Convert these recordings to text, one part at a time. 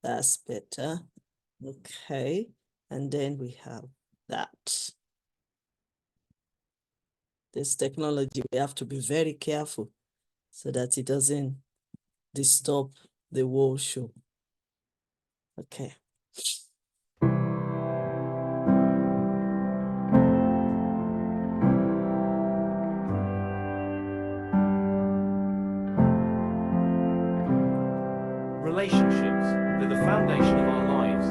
That's better. Okay. And then we have that. This technology, we have to be very careful so that it doesn't disturb the whole show. Okay. Relationships, they're the foundation of our lives.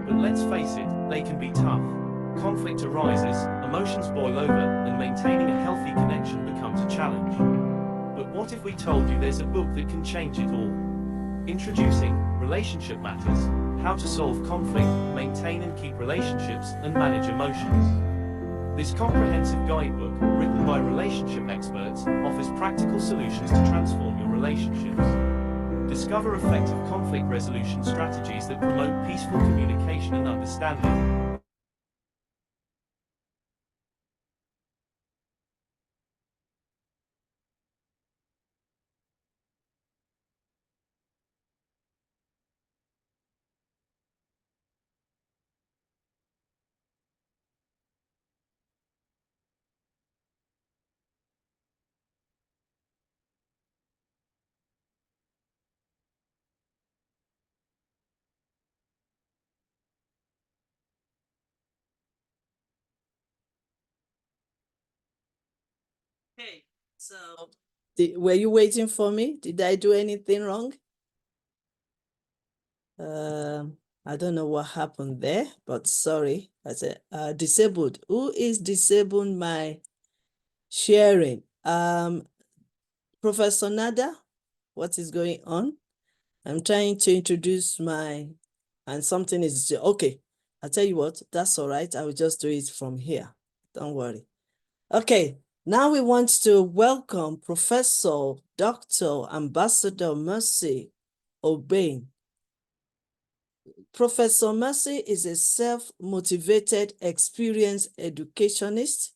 But let's face it, they can be tough. Conflict arises, emotions boil over, and maintaining a healthy connection becomes a challenge. But what if we told you there's a book that can change it all? Introducing Relationship Matters: How to Solve Conflict, Maintain and Keep Relationships, and Manage Emotions. This comprehensive guidebook, written by relationship experts, offers practical solutions to transform your relationships. Discover effective conflict resolution strategies that promote peaceful communication and understanding. Okay, so were you waiting for me? Did I do anything wrong? I don't know what happened there, but sorry. I said disabled. Who is disabling my sharing? Professor Nada, what is going on? I'm trying to introduce and something is, okay. I'll tell you what, that's all right. I will just do it from here. Don't worry. Okay, now we want to welcome Professor Dr. Ambassador Mercy Ogbe. Professor Mercy is a self-motivated, experienced educationist,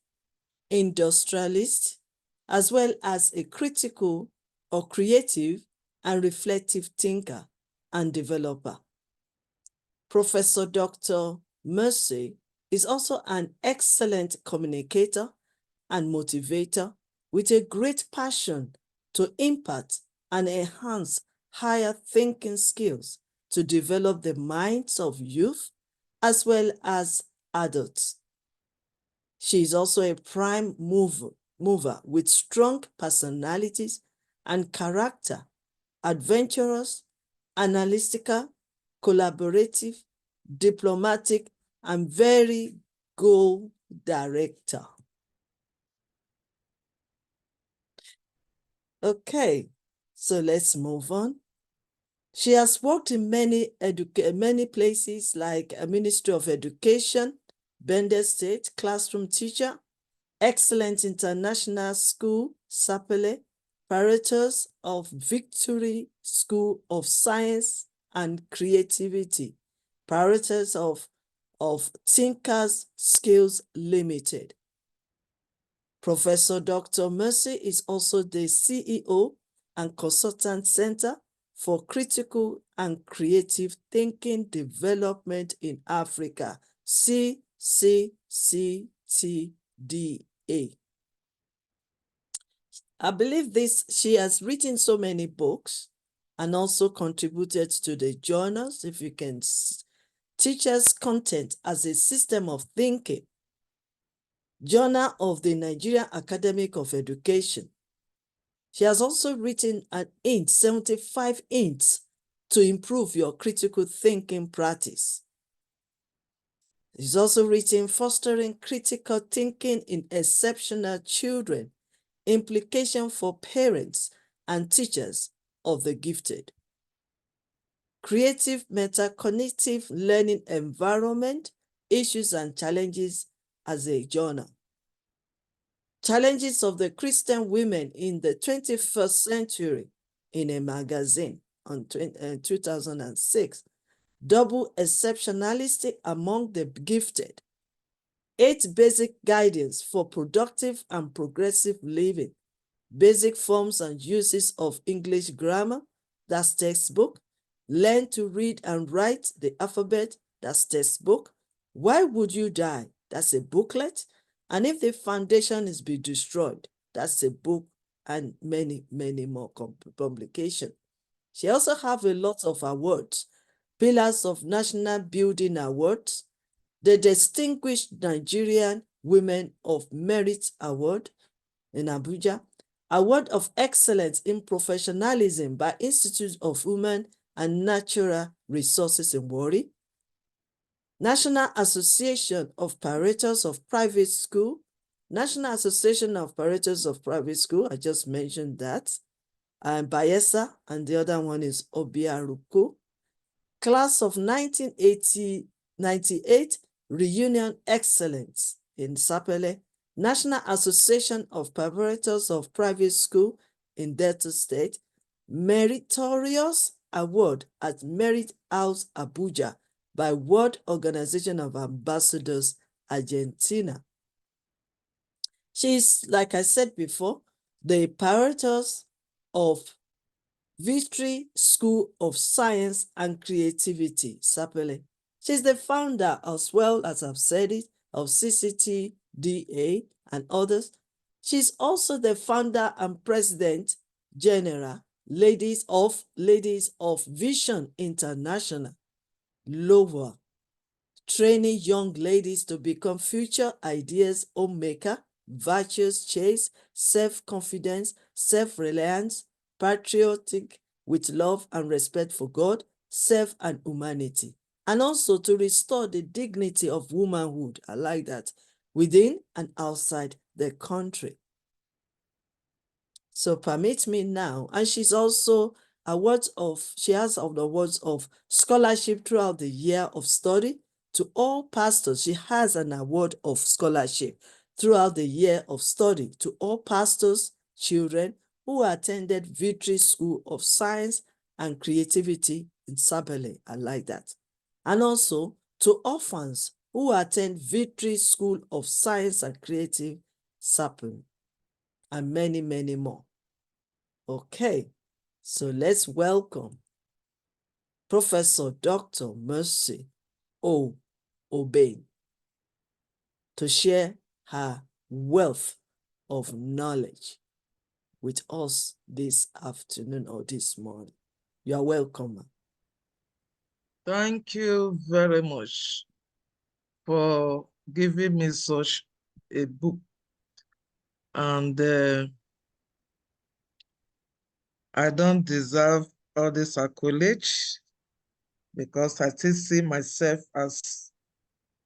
industrialist, as well as a critical or creative and reflective thinker and developer. Professor Dr. Mercy is also an excellent communicator and motivator with a great passion to impact and enhance higher thinking skills to develop the minds of youth as well as adults. She is also a prime mover with strong personalities and character, adventurous, analytical, collaborative, diplomatic, and very goal director. Okay, so let's move on. She has worked in many places like a Ministry of Education, Bender State, classroom teacher, excellent international school, Sapele, Paretos of Victory School of Science and Creativity, Paretos of Thinkers Skills Limited. Professor Dr. Mercy is also the CEO and Consultant Center for Critical and Creative Thinking Development in Africa, CCCTDA. I believe she has written so many books and also contributed to the journals, if you can, Teachers' Content as a System of Thinking, Journal of the Nigerian Academy of Education. She has also written an 75 hints to improve your critical thinking practice. She's also written Fostering Critical Thinking in Exceptional Children, Implication for Parents and Teachers of the Gifted. Creative Metacognitive Learning Environment, Issues and Challenges as a Journal. Challenges of the Christian Women in the 21st Century in a magazine on 2006. Double Exceptionality Among the Gifted. 8 Basic Guidance for Productive and Progressive Living. Basic Forms and Uses of English Grammar, that's textbook. Learn to read and write the alphabet, that's textbook. Why Would You Die? That's a booklet. And If the Foundation is Be Destroyed, that's a book, and many, many more publications. She also have a lot of awards. Pillars of National Building Awards, the Distinguished Nigerian Women of Merit Award in Abuja, Award of Excellence in Professionalism by Institute of Women and Natural Resources in Warri, National Association of Parators of Private School, National Association of Parators of Private School, I just mentioned that, and YYCI, and the other one is Obiaruku. Class of 1998 Reunion Excellence in Sapele, National Association of Preparators of Private School in Delta State, Meritorious Award at Merit House Abuja by World Organization of Ambassadors, Argentina. She's, like I said before, the Preparators of Y.Y.C.I School of Science and Creativity, Sapele. She's the founder, as well as I've said it, of CCTDA and others. She's also the founder and president general, Ladies of Vision International, LOVA, training young ladies to become future ideas homemaker, virtuous chase, self-confidence, self-reliance, patriotic with love and respect for God, self and humanity, and also to restore the dignity of womanhood, I like that, within and outside the country. So permit me now, and she's also she has the awards of scholarship throughout the year of study to all pastors. She has an award of scholarship throughout the year of study to all pastors' children who attended Victory School of Science and Creativity in Sapele. I like that. And also to orphans who attend Victory School of Science and Creative Sapele, and many, many more. Okay, so let's welcome Professor Dr. Mercy Ogbe to share her wealth of knowledge with us this afternoon or this morning. You are welcome. Thank you very much for giving me such a book. And I don't deserve all this accolades because I still see myself as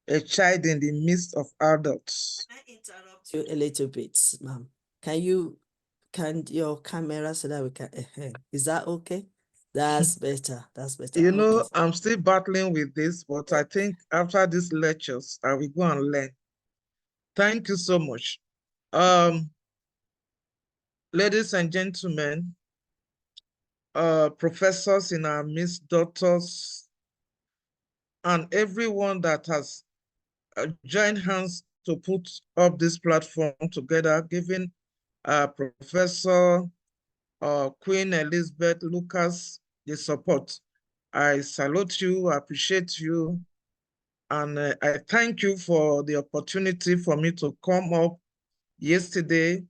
a child in the midst of adults. Can I interrupt you a little bit, ma'am? Can your camera so that we can, is that okay? That's better, that's better. You know, okay. I'm still battling with this, but I think after these lectures, I will go and learn. Thank you so much. Ladies and gentlemen, professors in our midst, doctors, and everyone that has joined hands to put up this platform together, giving Professor Queen Elizabeth Lucas the support. I salute you, appreciate you, and I thank you for the opportunity for me to come up yesterday,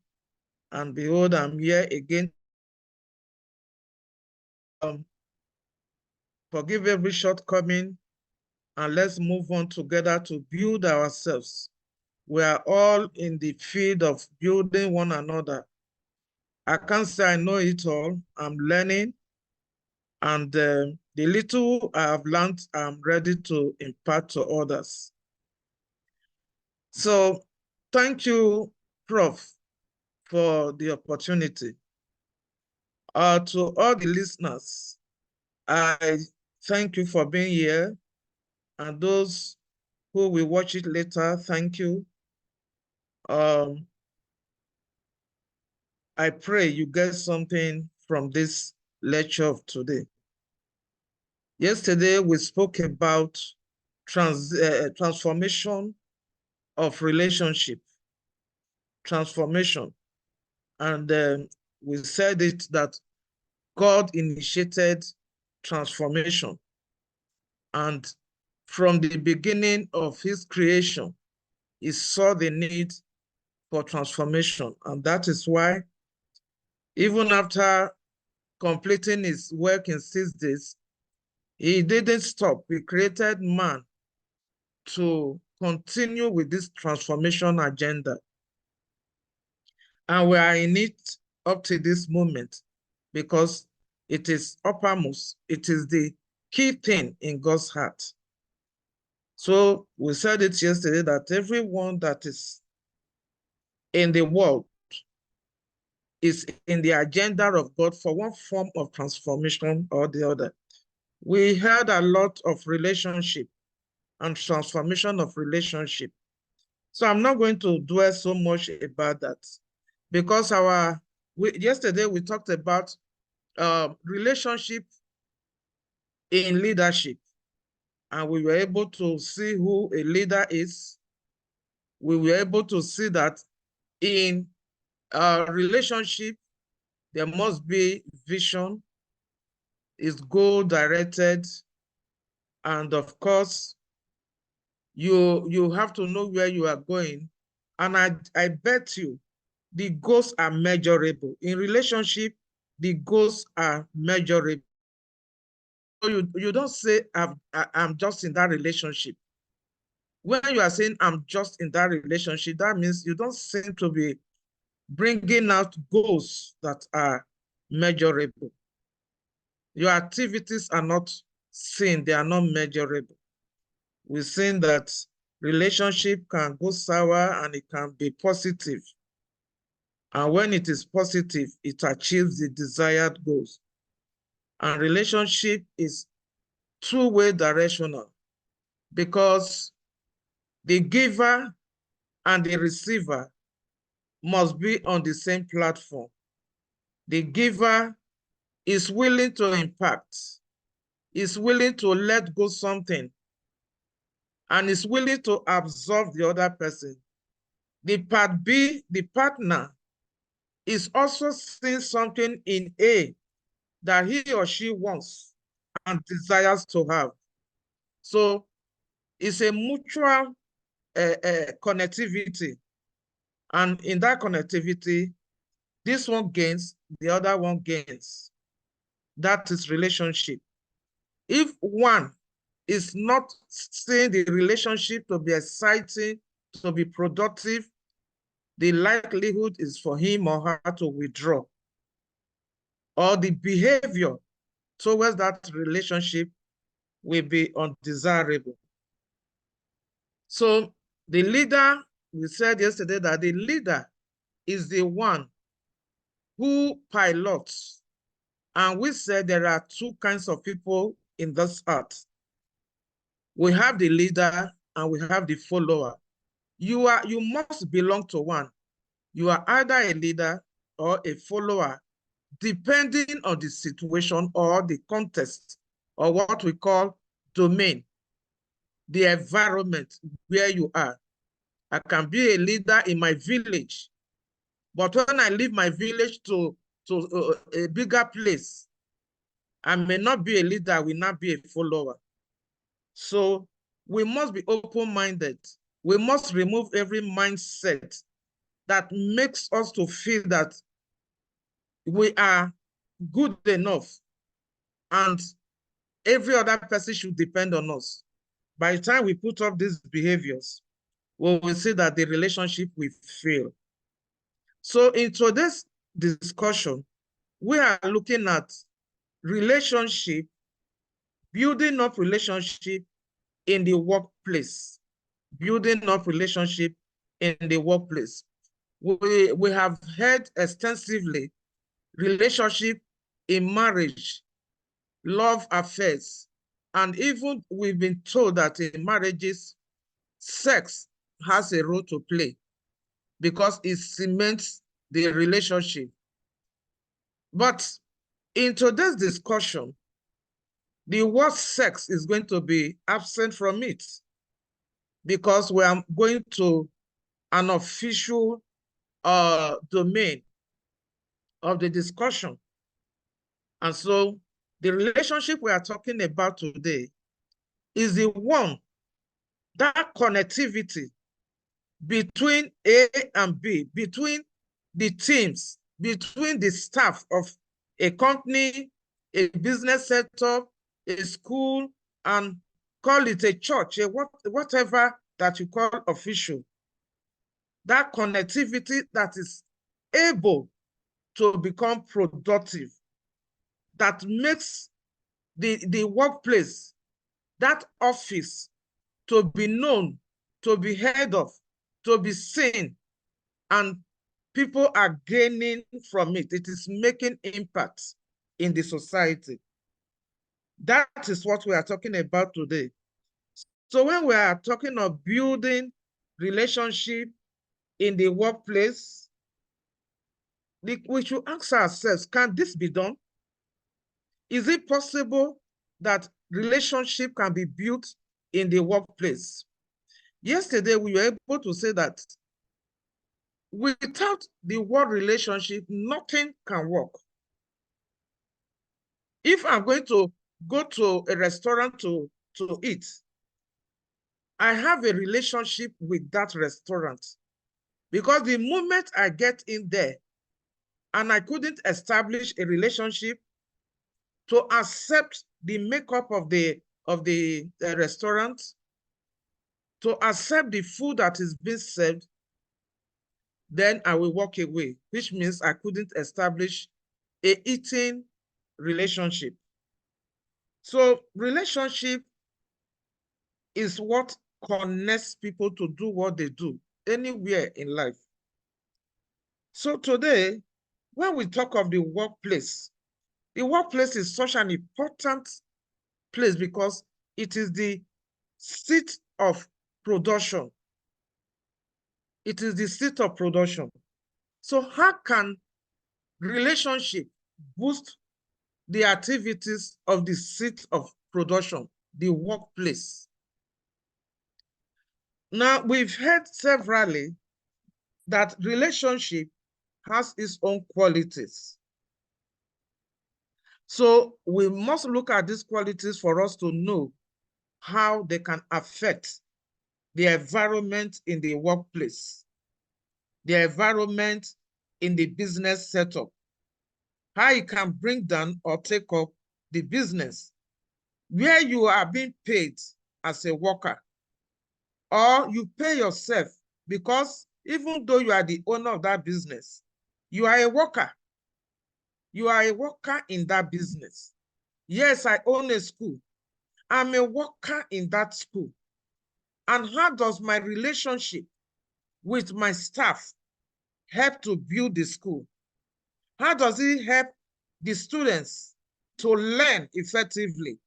and behold, I'm here again. Forgive every shortcoming, and let's move on together to build ourselves. We are all in the field of building one another. I can't say I know it all. I'm learning, and the little I have learned, I'm ready to impart to others. So thank you, Prof, for the opportunity. To all the listeners, I thank you for being here, and those who will watch it later, thank you. I pray you get something from this lecture of today. Yesterday, we spoke about transformation of relationship, transformation. And we said it that God initiated transformation. And from the beginning of his creation, he saw the need for transformation. And that is why, even after completing his work in 6 days, he didn't stop. He created man to continue with this transformation agenda. And we are in it up to this moment because it is uppermost. It is the key thing in God's heart. So we said it yesterday that everyone that is in the world is in the agenda of God for one form of transformation or the other. We heard a lot of relationship and transformation of relationship. So I'm not going to dwell so much about that because yesterday we talked about relationship in leadership, and we were able to see who a leader is. We were able to see that in a relationship, there must be vision, is goal directed, and of course, you have to know where you are going. And I bet you the goals are measurable. In relationship, the goals are measurable. So you don't say, I'm just in that relationship. When you are saying, I'm just in that relationship, that means you don't seem to be bringing out goals that are measurable. Your activities are not seen, they are not measurable. We've seen that relationship can go sour and it can be positive. And when it is positive, it achieves the desired goals. And relationship is two-way directional because the giver and the receiver must be on the same platform. The giver is willing to impact, is willing to let go something, and is willing to absorb the other person. The part B, the partner, is also seeing something in A that he or she wants and desires to have. So it's a mutual connectivity. And in that connectivity, this one gains, the other one gains. That is relationship. If one is not seeing the relationship to be exciting, to be productive, the likelihood is for him or her to withdraw. Or the behavior towards that relationship will be undesirable. So the leader, we said yesterday that the leader is the one who pilots. And we said there are two kinds of people in this earth. We have the leader and we have the follower. You must belong to one. You are either a leader or a follower, depending on the situation or the context, or what we call domain, the environment where you are. I can be a leader in my village, but when I leave my village to a bigger place, I may not be a leader, I will not be a follower. So we must be open-minded. We must remove every mindset that makes us to feel that we are good enough and every other person should depend on us. By the time we put up these behaviors, we will see that the relationship will fail. So in today's discussion, we are looking at relationship, building up relationship in the workplace, building up relationship in the workplace. We have heard extensively relationship in marriage, love affairs, and even we've been told that in marriages, sex has a role to play because it cements the relationship. But in today's discussion, the word sex is going to be absent from it because we are going to an official domain of the discussion. And so The relationship we are talking about today is the one, that connectivity between A and B, between the teams, between the staff of a company, a business setup, a school, and call it a church, whatever that you call official. That connectivity that is able to become productive, that makes the workplace, that office, to be known, to be heard of, to be seen, and people are gaining from it. It is making impact in the society. That is what we are talking about today. So when we are talking of building relationship in the workplace, we should ask ourselves, can this be done? Is it possible that relationship can be built in the workplace? Yesterday, we were able to say that without the word relationship, nothing can work. If I'm going to go to a restaurant to eat, I have a relationship with that restaurant, because the moment I get in there and I couldn't establish a relationship to accept the makeup of the restaurant, to accept the food that is being served, then I will walk away, which means I couldn't establish a eating relationship. So relationship is what connects people to do what they do anywhere in life. So today, when we talk of the workplace is such an important place because it is the seat of production. It is the seat of production. So how can relationship boost the activities of the seat of production, the workplace? Now, we've heard severally that relationship has its own qualities. So we must look at these qualities for us to know how they can affect the environment in the workplace, the environment in the business setup, how it can bring down or take up the business, where you are being paid as a worker, or you pay yourself, because even though you are the owner of that business, you are a worker. You are a worker in that business. Yes, I own a school. I'm a worker in that school. And how does my relationship with my staff help to build the school? How does it help the students to learn effectively?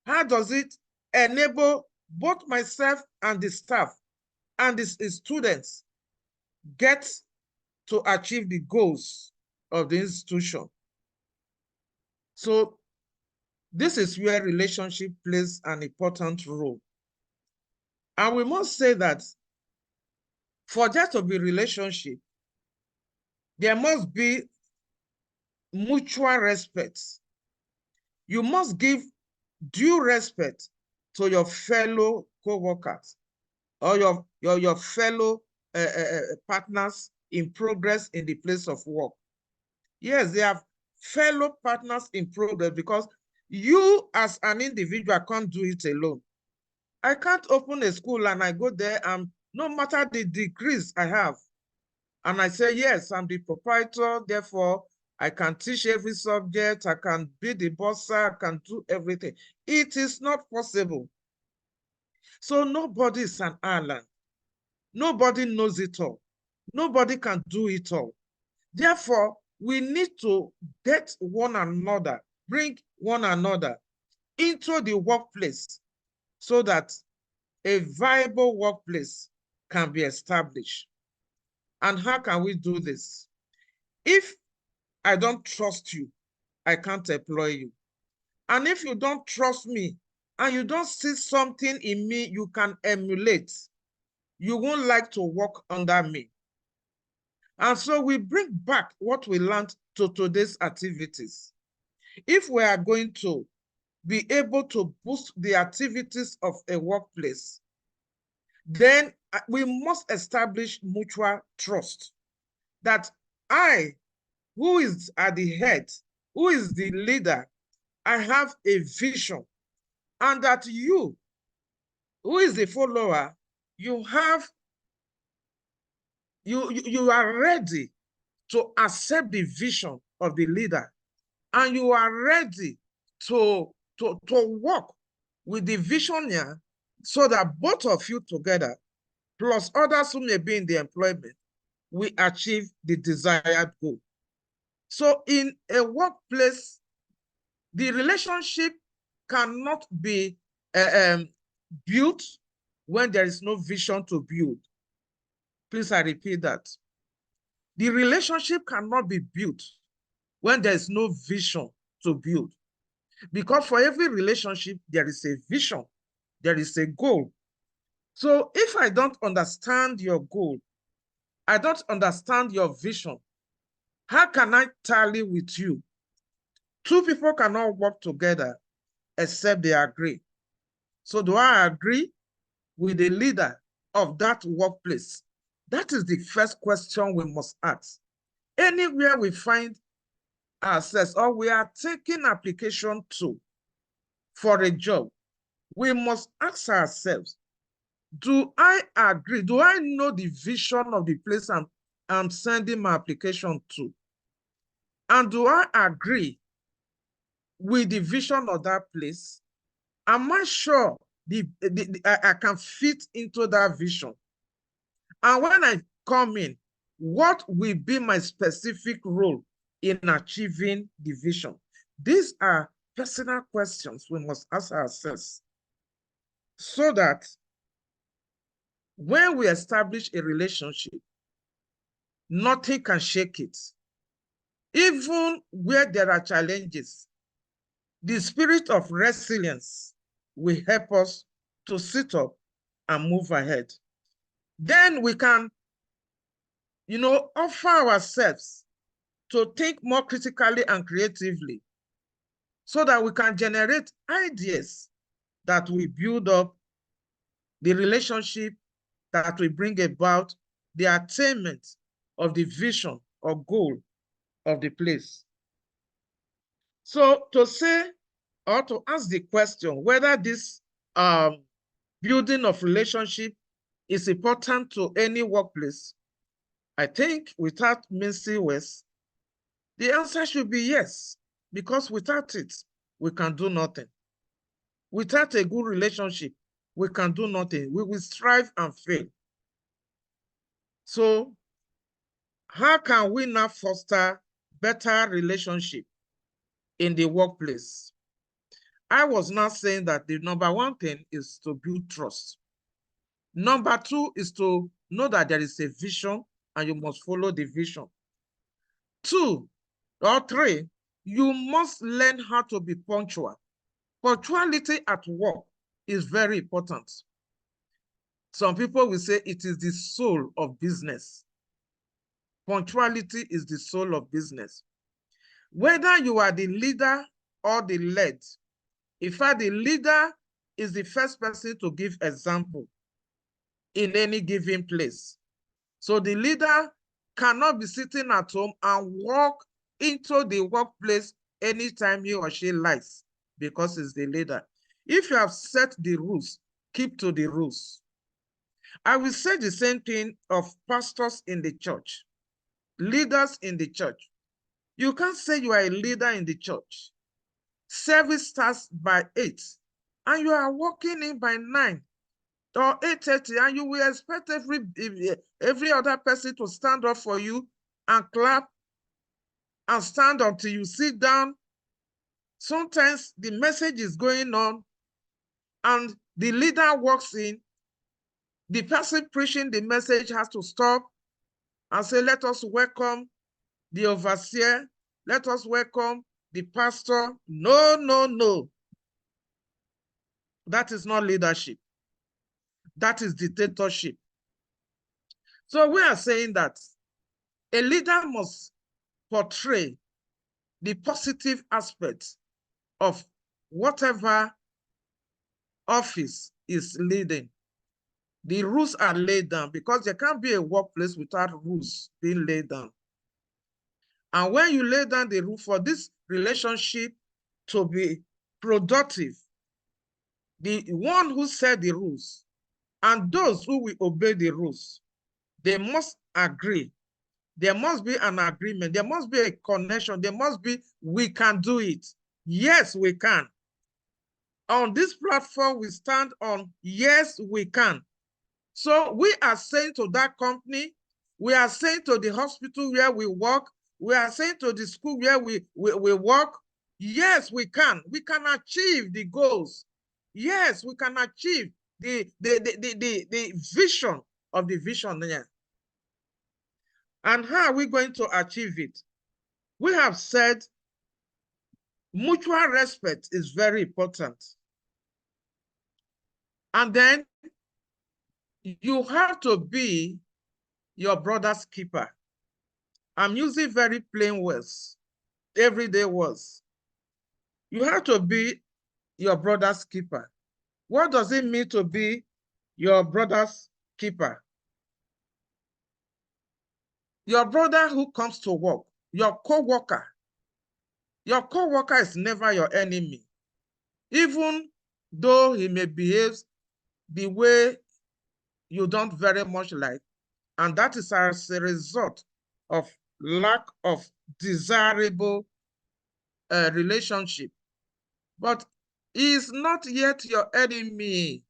How does it enable both myself and the staff and the students get to achieve the goals of the institution? So this is where relationship plays an important role. And we must say that for there to be relationship, there must be mutual respect. You must give due respect to your fellow co-workers or your fellow partners in progress in the place of work. Yes, they have fellow partners in progress, because you as an individual can't do it alone. I can't open a school and I go there and no matter the degrees I have, and I say, yes, I'm the proprietor, therefore I can teach every subject, I can be the bossa, I can do everything. It is not possible. So nobody is an island. Nobody knows it all. Nobody can do it all. Therefore, we need to get one another, bring one another into the workplace so that a viable workplace can be established. And how can we do this? If I don't trust you, I can't employ you. And if you don't trust me and you don't see something in me you can emulate, you won't like to work under me. And so we bring back what we learned to today's activities. If we are going to be able to boost the activities of a workplace, then we must establish mutual trust that I, who is at the head, who is the leader, I have a vision, and that you, who is the follower, you are ready to accept the vision of the leader, and you are ready to work with the visionary so that both of you together, plus others who may be in the employment, we achieve the desired goal. So in a workplace, the relationship cannot be built when there is no vision to build. Please, I repeat that. The relationship cannot be built when there is no vision to build. Because for every relationship, there is a vision, there is a goal. So if I don't understand your goal, I don't understand your vision, how can I tally with you? Two people cannot work together except they agree. So do I agree with the leader of that workplace? That is the first question we must ask. Anywhere we find ourselves or we are taking application to for a job, we must ask ourselves, do I agree? Do I know the vision of the place I'm sending my application to? And do I agree with the vision of that place? Am I sure I can fit into that vision? And when I come in, what will be my specific role in achieving the vision? These are personal questions we must ask ourselves so that when we establish a relationship, nothing can shake it. Even where there are challenges, the spirit of resilience will help us to sit up and move ahead. Then we can, offer ourselves to think more critically and creatively so that we can generate ideas that will build up the relationship that will bring about the attainment of the vision or goal of the place. So to say or to ask the question whether this building of relationship is important to any workplace, I think without mincing words, the answer should be yes, because without it, we can do nothing. Without a good relationship, we can do nothing. We will strive and fail. So how can we now foster better relationship in the workplace? I was not saying that the number one thing is to build trust. Number two is to know that there is a vision and you must follow the vision. Two or three, you must learn how to be punctual. Punctuality at work is very important. Some people will say it is the soul of business. Punctuality is the soul of business. Whether you are the leader or the led, in fact, the leader is the first person to give example in any given place. So the leader cannot be sitting at home and walk into the workplace anytime he or she likes because he's the leader. If you have set the rules, keep to the rules. I will say the same thing of pastors in the church, leaders in the church. You can't say you are a leader in the church. Service starts by 8 and you are walking in by 9 or 8:30, and you will expect every other person to stand up for you and clap and stand until you sit down. Sometimes the message is going on and the leader walks in. The person preaching the message has to stop and say, let us welcome the overseer. Let us welcome the pastor. No, no, no. That is not leadership. That is dictatorship. So we are saying that a leader must portray the positive aspects of whatever office is leading. The rules are laid down because there can't be a workplace without rules being laid down. And when you lay down the rule for this relationship to be productive, the one who set the rules and those who will obey the rules, they must agree. There must be an agreement. There must be a connection. There must be, we can do it. Yes, we can. On this platform, we stand on, yes, we can. So we are saying to that company, we are saying to the hospital where we work, we are saying to the school where we work, yes, we can. We can achieve the goals. Yes, we can achieve the vision of the visionary. And how are we going to achieve it? We have said mutual respect is very important. And then you have to be your brother's keeper. I'm using very plain words, everyday words. You have to be your brother's keeper. What does it mean to be your brother's keeper? Your brother who comes to work, your co-worker. Your co-worker is never your enemy. Even though he may behave the way you don't very much like, and that is as a result of lack of desirable relationship. But he is not yet your enemy.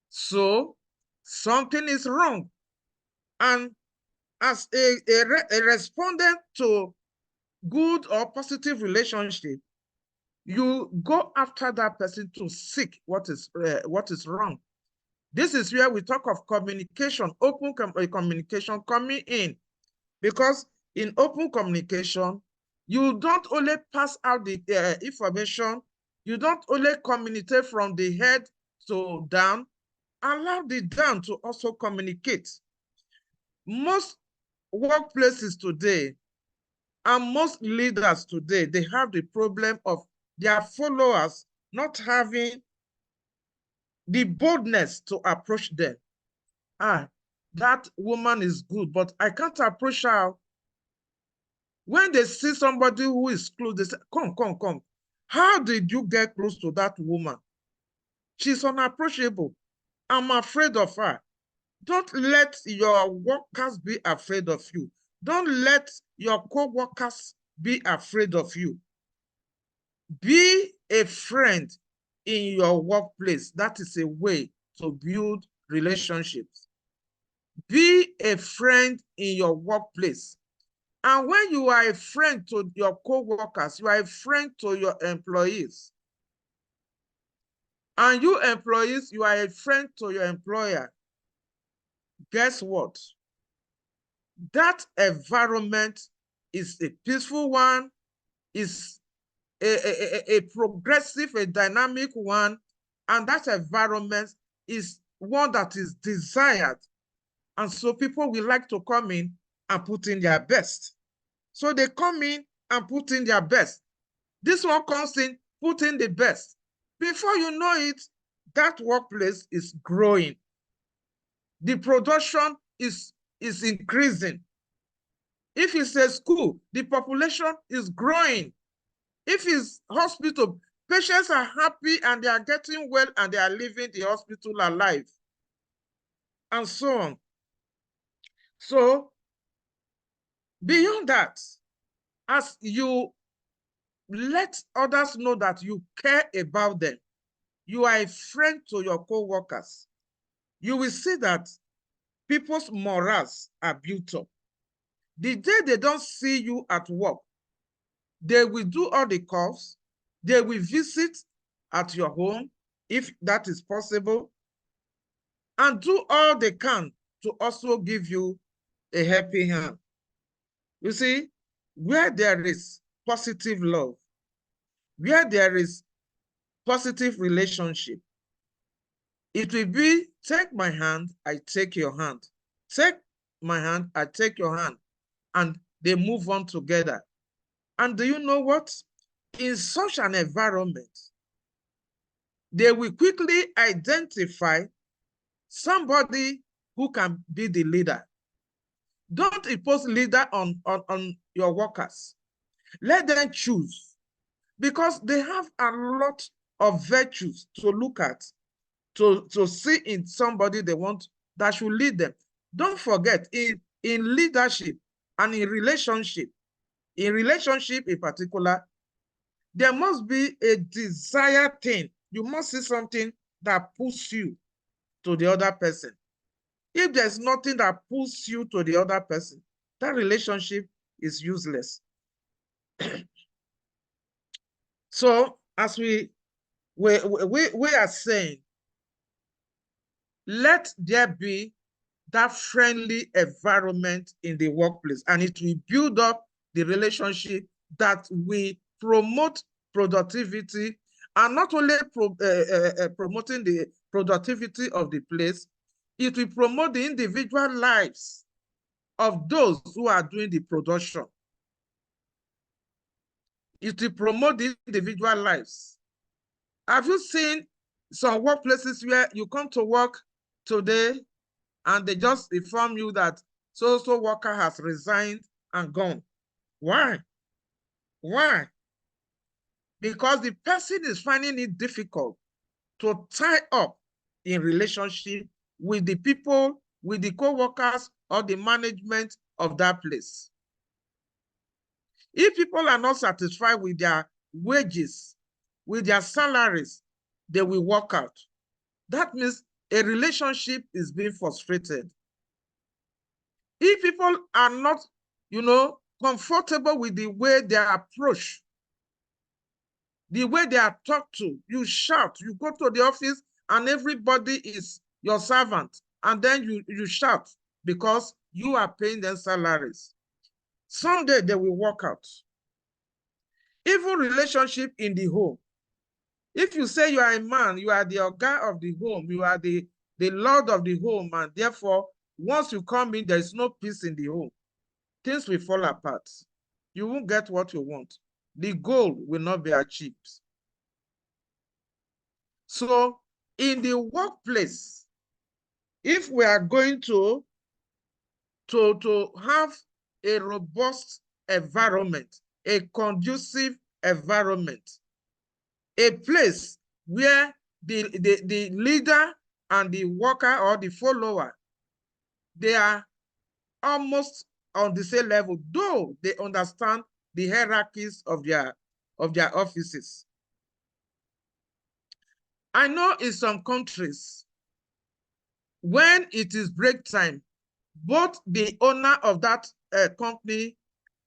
So something is wrong. And as a respondent to good or positive relationship, you go after that person to seek what is wrong. This is where we talk of communication, open communication coming in. Because in open communication, you don't only pass out the information, you don't only communicate from the head to down, allow the down to also communicate. Most workplaces today and most leaders today, they have the problem of their followers not having the boldness to approach them. Ah, that woman is good, but I can't approach her. When they see somebody who is close, they say, come, come, come. How did you get close to that woman? She's unapproachable. I'm afraid of her. Don't let your workers be afraid of you. Don't let your co-workers be afraid of you. Be a friend in your workplace. That is a way to build relationships. Be a friend in your workplace. And when you are a friend to your co-workers, you are a friend to your employees. And you employees, you are a friend to your employer. Guess what? That environment is a peaceful one, is a progressive, a dynamic one, and that environment is one that is desired. And so people will like to come in and put in their best. So they come in and put in their best. This one comes in, put in the best. Before you know it, that workplace is growing. The production is increasing. If it's a school, the population is growing. If it's hospital, patients are happy and they are getting well and they are leaving the hospital alive, and so on. So beyond that, as you let others know that you care about them, you are a friend to your co-workers, you will see that people's morals are built up. The day they don't see you at work, they will do all the calls, they will visit at your home, if that is possible, and do all they can to also give you a helping hand. You see, where there is positive love, where there is positive relationship, it will be, take my hand, I take your hand. Take my hand, I take your hand. And they move on together. And do you know what? In such an environment, they will quickly identify somebody who can be the leader. Don't impose leader on your workers. Let them choose, because they have a lot of virtues to look at, to see in somebody they want that should lead them. Don't forget, in leadership and in relationship in particular, there must be a desired thing. You must see something that pulls you to the other person. If there's nothing that pulls you to the other person, that relationship is useless. So as we are saying, let there be that friendly environment in the workplace, and it will build up the relationship that we promote productivity, and not only promoting the productivity of the place, it will promote the individual lives of those who are doing the production. It will promote the individual lives. Have you seen some workplaces where you come to work today and they just inform you that so-so worker has resigned and gone? Why? Why? Because the person is finding it difficult to tie up in relationship with the people, with the co-workers or the management of that place. If people are not satisfied with their wages, with their salaries, they will walk out. That means a relationship is being frustrated. If people are not, comfortable with the way they are approached, the way they are talked to, you shout, you go to the office and everybody is your servant, and then you shout because you are paying them salaries. Someday they will walk out. Even relationship in the home. If you say you are a man, you are the oga of the home, you are the lord of the home, and therefore, once you come in, there is no peace in the home. Things will fall apart. You won't get what you want. The goal will not be achieved. So, in the workplace, if we are going to have a robust environment, a conducive environment, a place where the leader and the worker or the follower, they are almost on the same level, though they understand the hierarchies of their offices. I know in some countries, when it is break time, both the owner of that company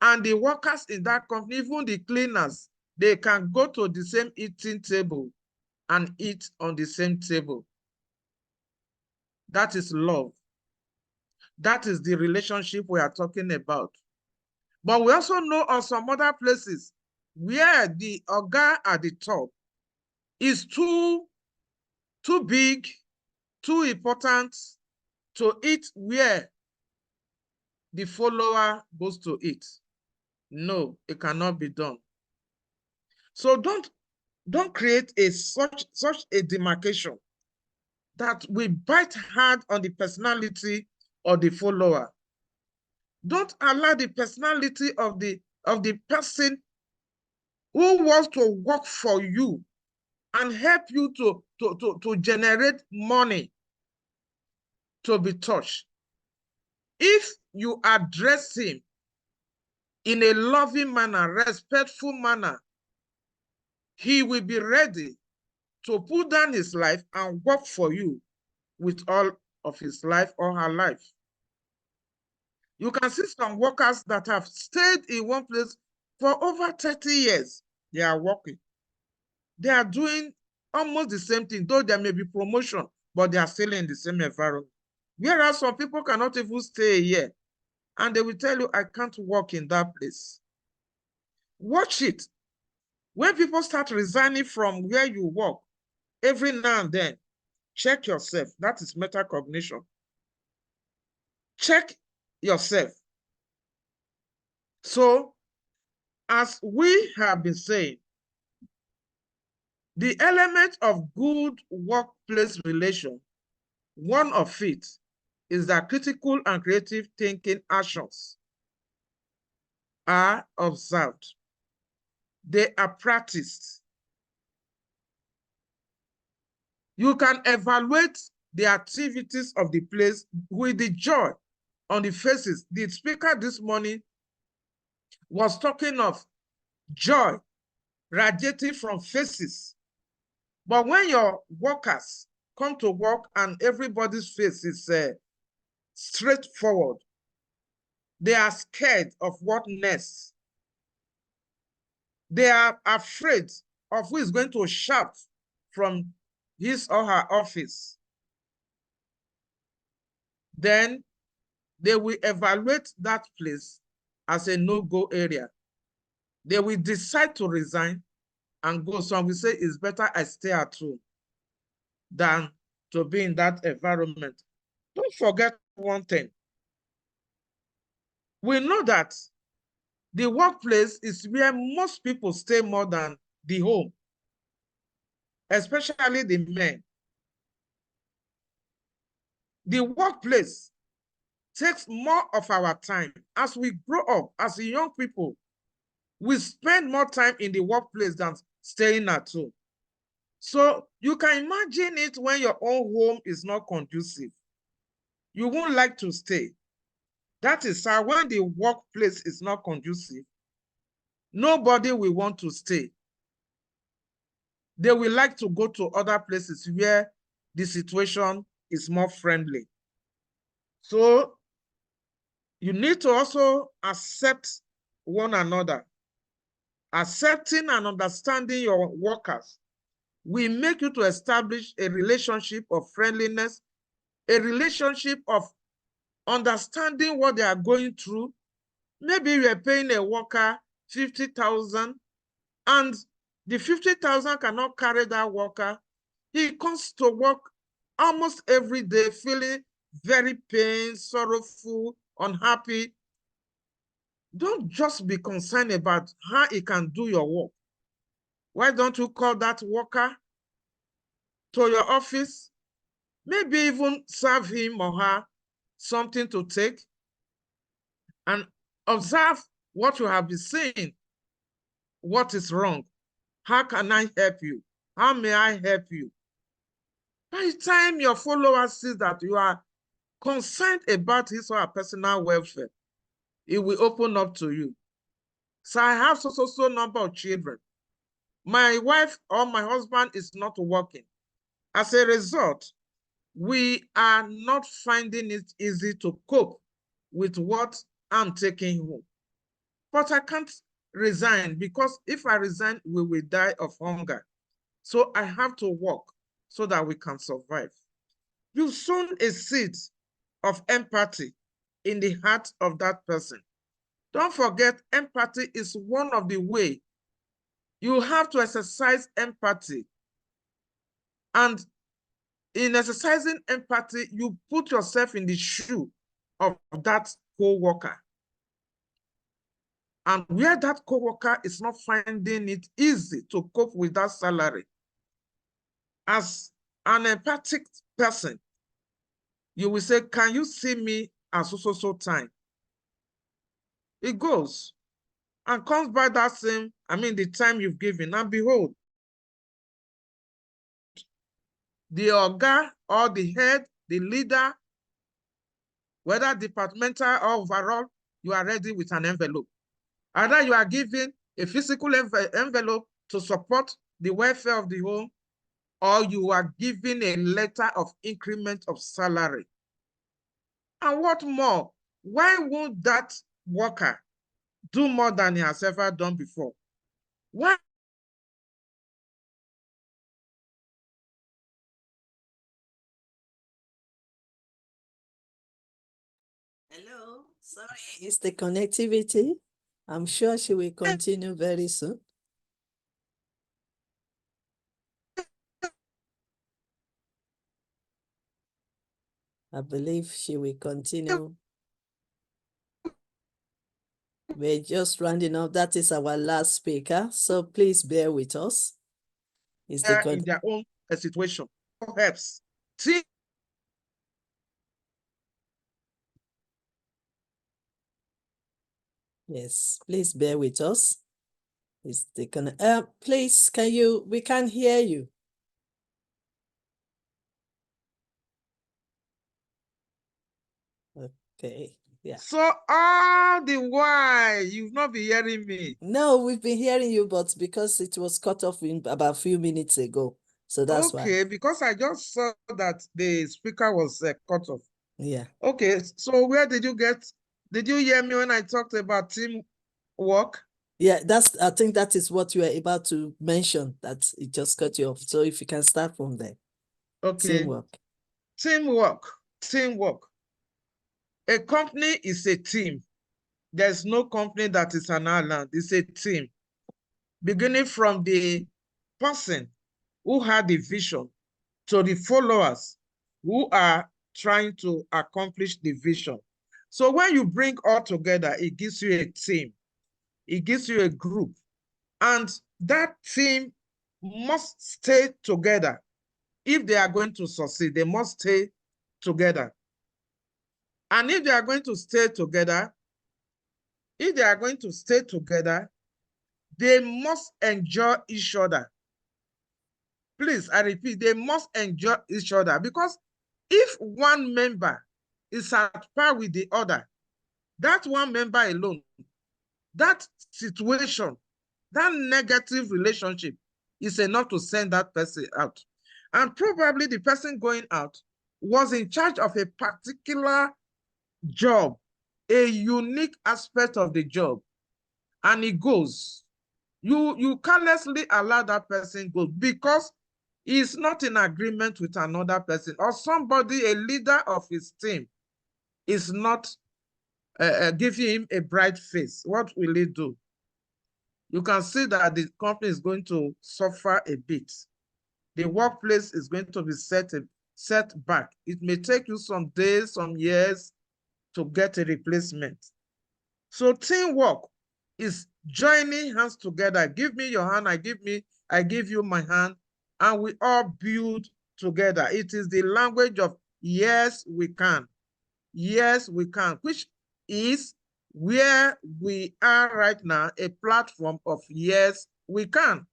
and the workers in that company, even the cleaners, they can go to the same eating table and eat on the same table. That is love. That is the relationship we are talking about. But we also know of some other places where the oga at the top is too big, too important to eat where the follower goes to eat. No, it cannot be done. So don't create such a demarcation that will bite hard on the personality of the follower. Don't allow the personality of the person who wants to work for you and help you to generate money to be touched. If you address him in a loving manner, respectful manner, he will be ready to put down his life and work for you with all of his life or her life. You can see some workers that have stayed in one place for over 30 years. They are working. They are doing almost the same thing, though there may be promotion, but they are still in the same environment. Whereas some people cannot even stay a year, and they will tell you, I can't work in that place. Watch it. When people start resigning from where you work, every now and then, check yourself. That is metacognition. Check yourself. So As we have been saying, the element of good workplace relation, one of it is that critical and creative thinking actions are observed. They are practiced. You can evaluate the activities of the place with the joy on the faces. The speaker this morning was talking of joy radiating from faces. But when your workers come to work and everybody's face is straightforward, they are scared of what next. They are afraid of who is going to shout from his or her office. Then they will evaluate that place as a no-go area. They will decide to resign and go. Some will say it's better I stay at home than to be in that environment. Don't forget one thing. We know that the workplace is where most people stay more than the home, especially the men. The workplace takes more of our time. As we grow up, as young people, we spend more time in the workplace than staying at home. So you can imagine it when your own home is not conducive. You won't like to stay. That is how when the workplace is not conducive, nobody will want to stay. They will like to go to other places where the situation is more friendly. So you need to also accept one another. Accepting and understanding your workers will make you to establish a relationship of friendliness, a relationship of understanding what they are going through. Maybe you are paying a worker 50,000 and the 50,000 cannot carry that worker. He comes to work almost every day feeling very pain, sorrowful, unhappy. Don't just be concerned about how he can do your work. Why don't you call that worker to your office? Maybe even serve him or her something to take and observe what you have been saying. What is wrong? How can I help you? How may I help you? By the time your followers see that you are concerned about his or her personal welfare, it will open up to you. So I have so number of children. My wife or my husband is not working. As a result, we are not finding it easy to cope with what I'm taking home. But I can't resign because if I resign, we will die of hunger. So I have to work so that we can survive. You've sown a seed of empathy in the heart of that person. Don't forget, empathy is one of the ways you have to exercise empathy. And in exercising empathy, you put yourself in the shoe of that co-worker. And where that co-worker is not finding it easy to cope with that salary, as an empathic person, you will say, can you see me at so time? It goes and comes by that same, the time you've given, and behold, the oga or the head, the leader, whether departmental or overall, you are ready with an envelope. Either you are giving a physical envelope to support the welfare of the home, or you are giving a letter of increment of salary. And what more? Why won't that worker do more than he has ever done before? Why? Hello, sorry, it's the connectivity. I'm sure she will continue very soon. I believe she will continue. We're just rounding up. That is our last speaker. So please bear with us. Is the in their own situation. Helps. See, yes, please bear with us. Is the gonna please we can't hear you. Okay, yeah. So all the while you've not been hearing me. No, we've been hearing you, but because it was cut off in about a few minutes ago. So that's why. Okay, because I just saw that the speaker was cut off. Yeah. Okay, so where did you hear me when I talked about teamwork? Yeah, I think that is what you were about to mention, that it just cut you off. So if you can start from there. Okay. Teamwork. A company is a team. There's no company that is an island. It's a team. Beginning from the person who had the vision to the followers who are trying to accomplish the vision. So when you bring all together, it gives you a team. It gives you a group. And that team must stay together. If they are going to succeed, they must stay together. And if they are going to stay together, they must enjoy each other. Please, I repeat, they must enjoy each other, because if one member is at par with the other, that one member alone, that situation, that negative relationship is enough to send that person out. And probably the person going out was in charge of a particular job, a unique aspect of the job, and he goes. You carelessly allow that person go because he's not in agreement with another person, or somebody, a leader of his team, is not giving him a bright face. What will he do? You can see that the company is going to suffer a bit. The workplace is going to be set back. It may take you some days, some years to get a replacement. So teamwork is joining hands together. Give me your hand, I give you my hand, and we all build together. It is the language of yes, we can. Yes, we can, which is where we are right now, a platform of yes, we can.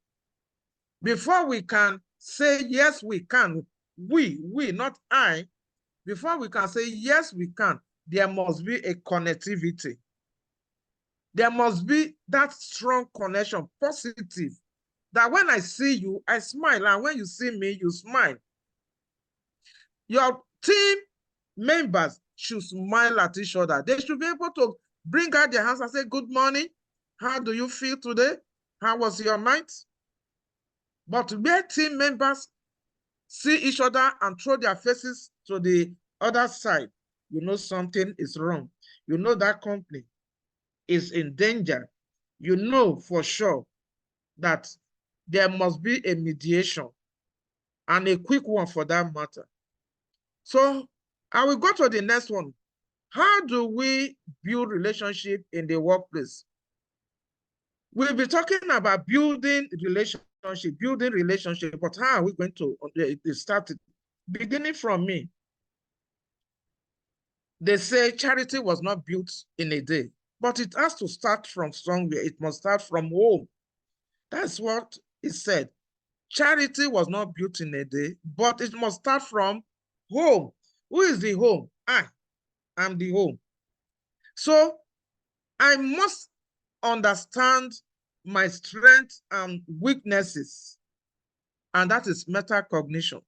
Before we can say yes, we can, we, not I, before we can say yes, we can, there must be a connectivity. There must be that strong connection, positive, that when I see you, I smile, and when you see me, you smile. Your team members should smile at each other. They should be able to bring out their hands and say, good morning. How do you feel today? How was your night? But where team members see each other and throw their faces to the other side, you know something is wrong. You know that company is in danger. You know for sure that there must be a mediation, and a quick one for that matter. So I will go to the next one. How do we build relationship in the workplace? We'll be talking about building relationship, but how are we going to start it? Beginning from me. They say charity was not built in a day, but it has to start from somewhere. It must start from home. That's what it said. Charity was not built in a day, but it must start from home. Who is the home? I am the home. So I must understand my strengths and weaknesses, and that is metacognition.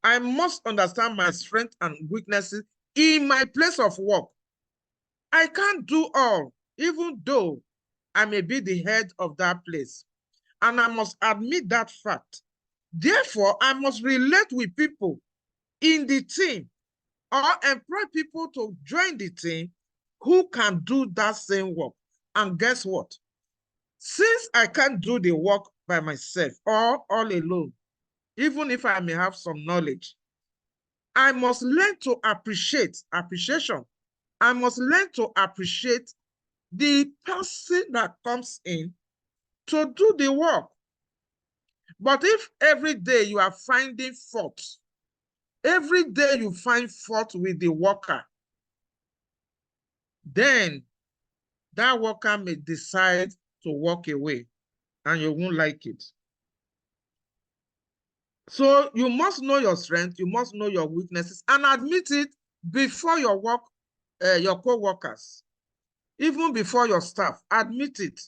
I must understand my strengths and weaknesses in my place of work. I can't do all, even though I may be the head of that place, and I must admit that fact. Therefore, I must relate with people in the team or employ people to join the team who can do that same work. And guess what? Since I can't do the work by myself or all alone, even if I may have some knowledge, I must learn to appreciation. I must learn to appreciate the person that comes in to do the work. But if every day you are finding fault, every day you find fault with the worker, then that worker may decide to walk away and you won't like it. So you must know your strength, you must know your weaknesses and admit it before your co-workers, even before your staff. Admit it.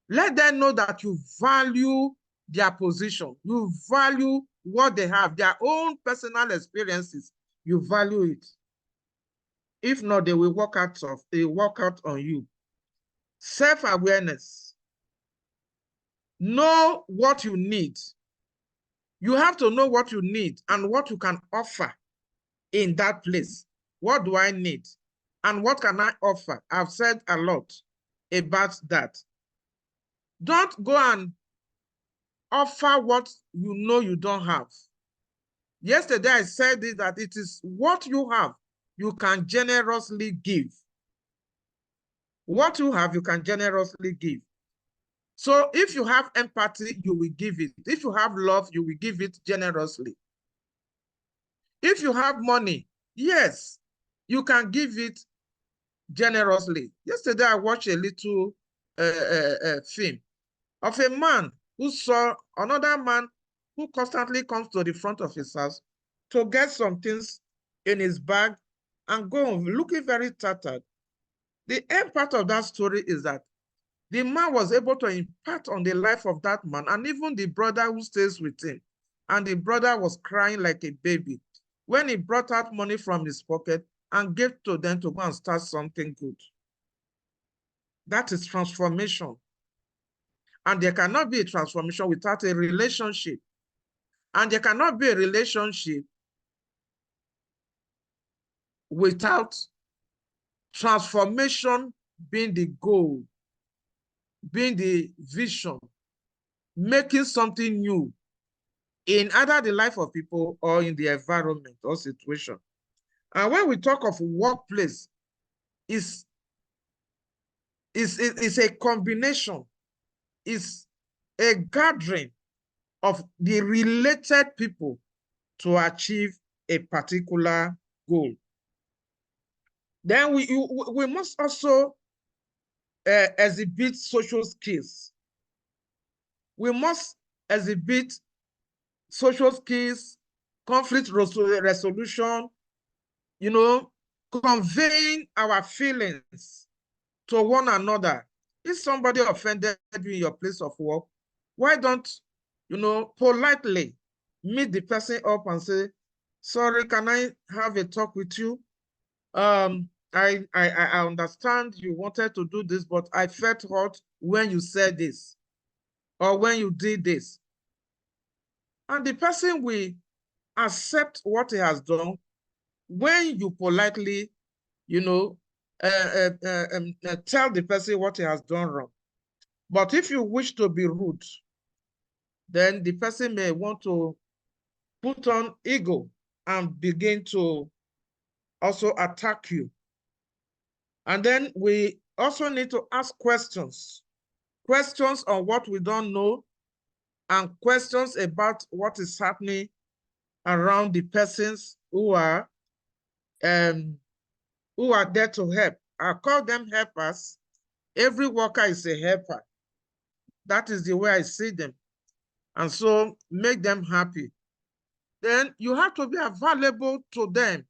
Let them know that you value their position, you value what they have, their own personal experiences, you value it. If not, they will walk out on you. Self-awareness. Know what you need. You have to know what you need and what you can offer in that place. What do I need? And what can I offer? I've said a lot about that. Don't go and offer what you know you don't have. Yesterday, I said that it is what you have, you can generously give. What you have, you can generously give. So if you have empathy, you will give it. If you have love, you will give it generously. If you have money, yes, you can give it generously. Yesterday, I watched a little film of a man who saw another man who constantly comes to the front of his house to get some things in his bag and go home looking very tattered. The end part of that story is that the man was able to impact on the life of that man and even the brother who stays with him. And the brother was crying like a baby when he brought out money from his pocket and gave to them to go and start something good. That is transformation. And there cannot be a transformation without a relationship. And there cannot be a relationship without transformation being the goal, being the vision, making something new in either the life of people or in the environment or situation. And when we talk of workplace, it's a combination, it's a gathering of the related people to achieve a particular goal. Then we must also exhibit social skills. We must exhibit social skills, conflict resolution, conveying our feelings to one another. If somebody offended you in your place of work, why don't, politely meet the person up and say, sorry, can I have a talk with you? I understand you wanted to do this, but I felt hurt when you said this or when you did this. And the person will accept what he has done when you politely, tell the person what he has done wrong. But if you wish to be rude, then the person may want to put on ego and begin to also attack you. And then we also need to ask questions on what we don't know and questions about what is happening around the persons who are there to help. I call them helpers. Every worker is a helper. That is the way I see them. And so make them happy. Then you have to be available to them.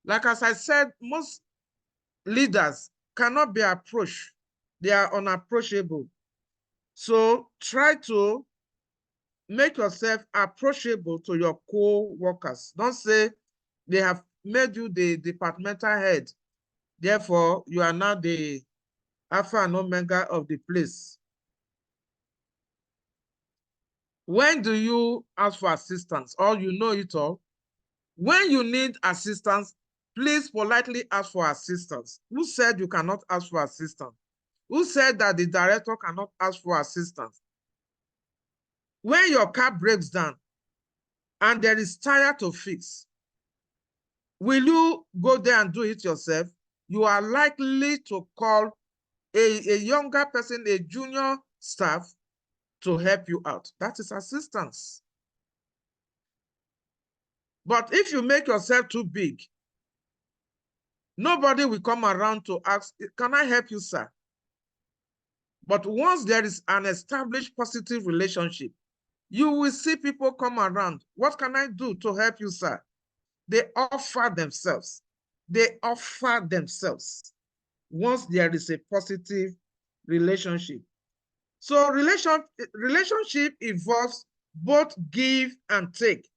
Like as I said, most leaders cannot be approached. They are unapproachable. So try to make yourself approachable to your co-workers. Don't say they have made you the departmental head. Therefore, you are now the alpha and omega of the place. When do you ask for assistance? Or you know it all? When you need assistance, please politely ask for assistance. Who said you cannot ask for assistance? Who said that the director cannot ask for assistance? When your car breaks down and there is tire to fix, will you go there and do it yourself? You are likely to call a younger person, a junior staff to help you out. That is assistance. But if you make yourself too big, nobody will come around to ask, can I help you, sir? But once there is an established positive relationship, you will see people come around. What can I do to help you, sir? They offer themselves. They offer themselves once there is a positive relationship. So relationship involves both give and take.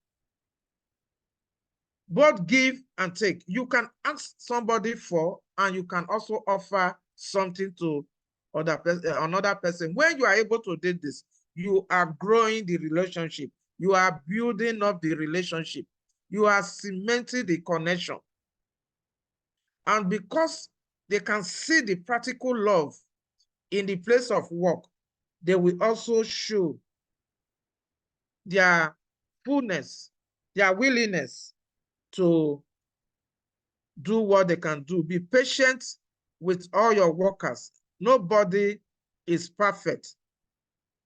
Both give and take. You can ask somebody for, and you can also offer something to another person. When you are able to do this, you are growing the relationship. You are building up the relationship. You are cementing the connection. And because they can see the practical love in the place of work, they will also show their fullness, their willingness to do what they can do. Be patient with all your workers. Nobody is perfect.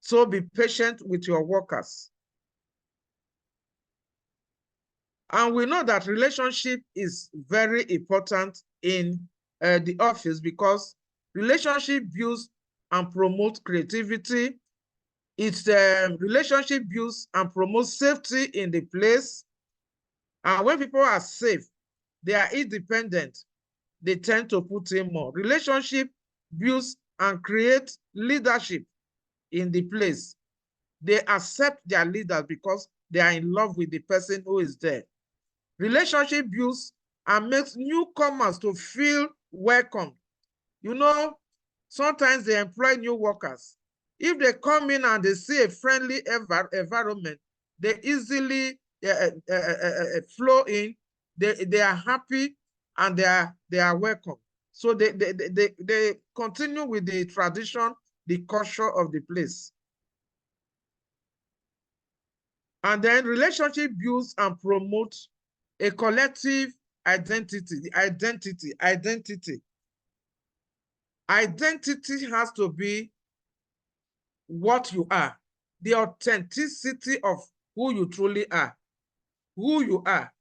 So be patient with your workers. And we know that relationship is very important in the office because relationship builds and promotes creativity. It's relationship builds and promotes safety in the place. And when people are safe, they are independent, they tend to put in more. Relationship builds and creates leadership in the place. They accept their leaders because they are in love with the person who is there. Relationship builds and makes newcomers to feel welcome. You know, sometimes they employ new workers. If they come in and they see a friendly environment, they easily flow in. They are happy and they are welcome. So they continue with the tradition, the culture of the place. And then relationship builds and promotes a collective identity. Identity has to be what you are, the authenticity of who you truly are. Who you are,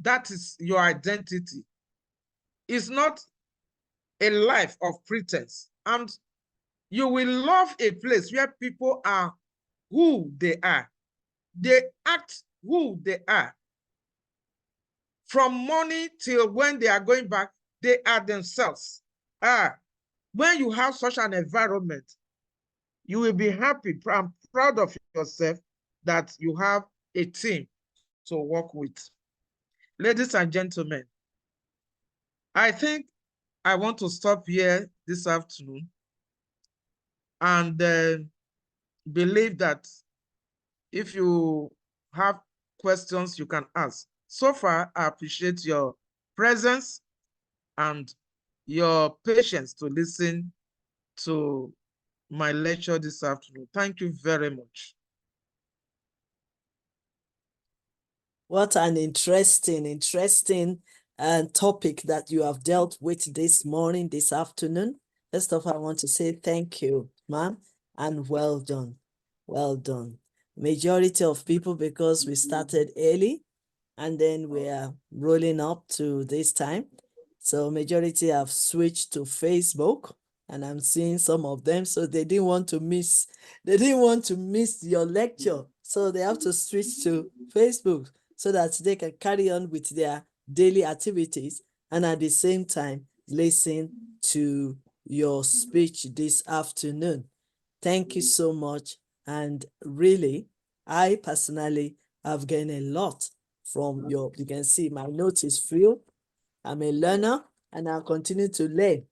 that is your identity. It's not a life of pretense. And you will love a place where people are who they are. They act who they are. From morning till when they are going back, they are themselves. When you have such an environment, you will be happy and proud of yourself that you have a team to work with. Ladies and gentlemen, I think I want to stop here this afternoon and believe that if you have questions, you can ask. So far, I appreciate your presence and your patience to listen to my lecture this afternoon. Thank you very much. What an interesting topic that you have dealt with this morning, this afternoon. First of all, I want to say thank you, ma'am, and well done. Well done. Majority of people, because we started early and then we are rolling up to this time. So majority have switched to Facebook, and I'm seeing some of them. So they didn't want to miss your lecture. So they have to switch to Facebook so that they can carry on with their daily activities and at the same time listen to your speech this afternoon. Thank you so much. And really, I personally have gained a lot from you can see my notes is filled. I'm a learner and I'll continue to learn.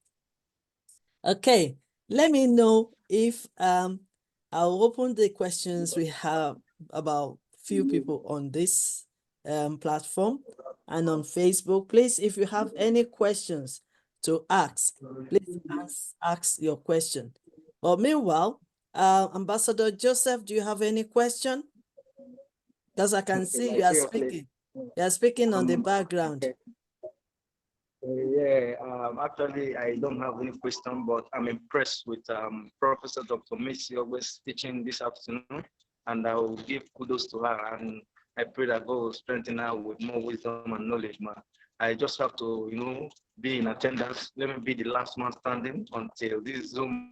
Okay, let me know if I'll open the questions. We have about few people on this platform and on Facebook. Please, if you have any questions to ask, please ask your question. But meanwhile, Ambassador Joseph, do you have any question? Because I can see you are speaking. You are speaking on the background. Yeah, actually, I don't have any question, but I'm impressed with Professor Dr. Macy always teaching this afternoon, and I will give kudos to her. And I pray that God will strengthen her with more wisdom and knowledge, man. I just have to, be in attendance. Let me be the last man standing until this Zoom